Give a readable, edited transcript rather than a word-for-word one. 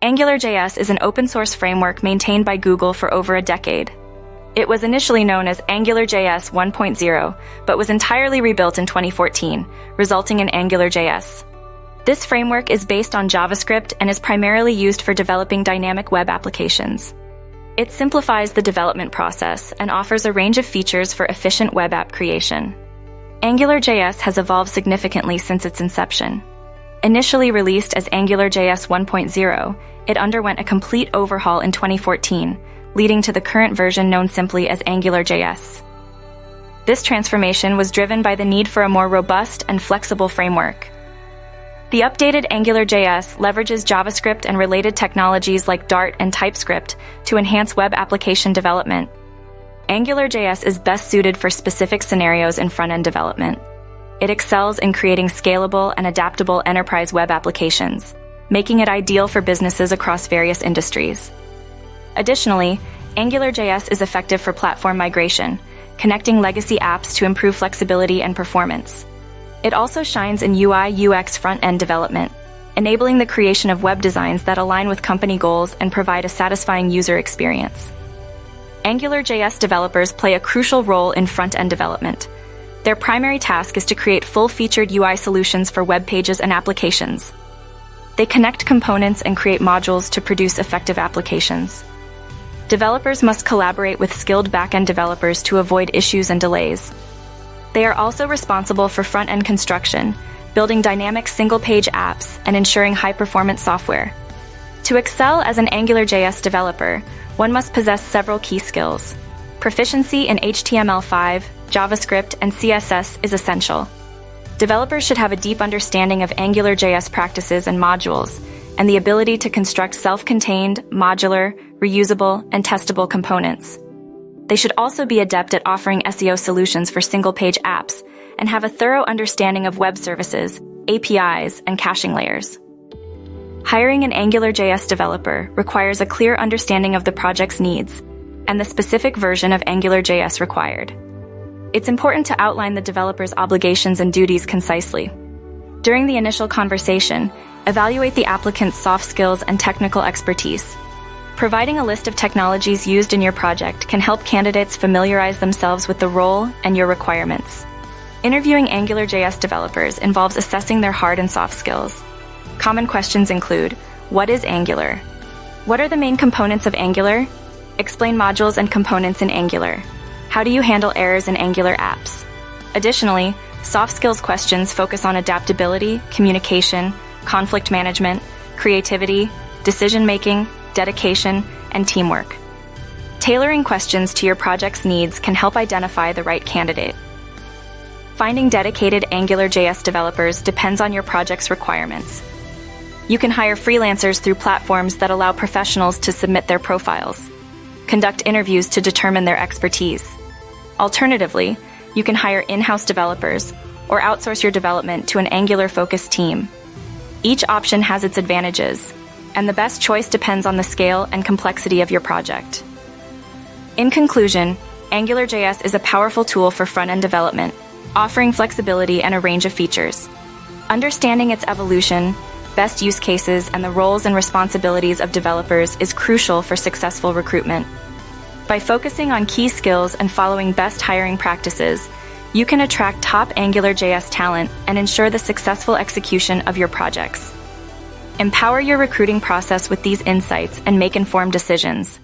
AngularJS is an open-source framework maintained by Google for over a decade. It was initially known as AngularJS 1.0, but was entirely rebuilt in 2014, resulting in AngularJS. This framework is based on JavaScript and is primarily used for developing dynamic web applications. It simplifies the development process and offers a range of features for efficient web app creation. AngularJS has evolved significantly since its inception. Initially released as AngularJS 1.0, it underwent a complete overhaul in 2014, leading to the current version known simply as AngularJS. This transformation was driven by the need for a more robust and flexible framework. The updated AngularJS leverages JavaScript and related technologies like Dart and TypeScript to enhance web application development. AngularJS is best suited for specific scenarios in front-end development. It excels in creating scalable and adaptable enterprise web applications, making it ideal for businesses across various industries. Additionally, AngularJS is effective for platform migration, connecting legacy apps to improve flexibility and performance. It also shines in UI/UX front-end development, enabling the creation of web designs that align with company goals and provide a satisfying user experience. AngularJS developers play a crucial role in front-end development. Their primary task is to create full-featured UI solutions for web pages and applications. They connect components and create modules to produce effective applications. Developers must collaborate with skilled back-end developers to avoid issues and delays. They are also responsible for front-end construction, building dynamic single-page apps, and ensuring high-performance software. To excel as an AngularJS developer, one must possess several key skills. Proficiency in HTML5, JavaScript, and CSS is essential. Developers should have a deep understanding of AngularJS practices and modules, and the ability to construct self-contained, modular, reusable, and testable components. They should also be adept at offering SEO solutions for single-page apps and have a thorough understanding of web services, APIs, and caching layers. Hiring an AngularJS developer requires a clear understanding of the project's needs and the specific version of AngularJS required. It's important to outline the developer's obligations and duties concisely. During the initial conversation, evaluate the applicant's soft skills and technical expertise. Providing a list of technologies used in your project can help candidates familiarize themselves with the role and your requirements. Interviewing AngularJS developers involves assessing their hard and soft skills. Common questions include, what is Angular? What are the main components of Angular? Explain modules and components in Angular. How do you handle errors in Angular apps? Additionally, soft skills questions focus on adaptability, communication, conflict management, creativity, decision-making, dedication, and teamwork. Tailoring questions to your project's needs can help identify the right candidate. Finding dedicated AngularJS developers depends on your project's requirements. You can hire freelancers through platforms that allow professionals to submit their profiles. Conduct interviews to determine their expertise. Alternatively, you can hire in-house developers or outsource your development to an Angular-focused team. Each option has its advantages, and the best choice depends on the scale and complexity of your project. In conclusion, AngularJS is a powerful tool for front-end development, offering flexibility and a range of features. Understanding its evolution, best use cases, and the roles and responsibilities of developers is crucial for successful recruitment. By focusing on key skills and following best hiring practices, you can attract top AngularJS talent and ensure the successful execution of your projects. Empower your recruiting process with these insights and make informed decisions.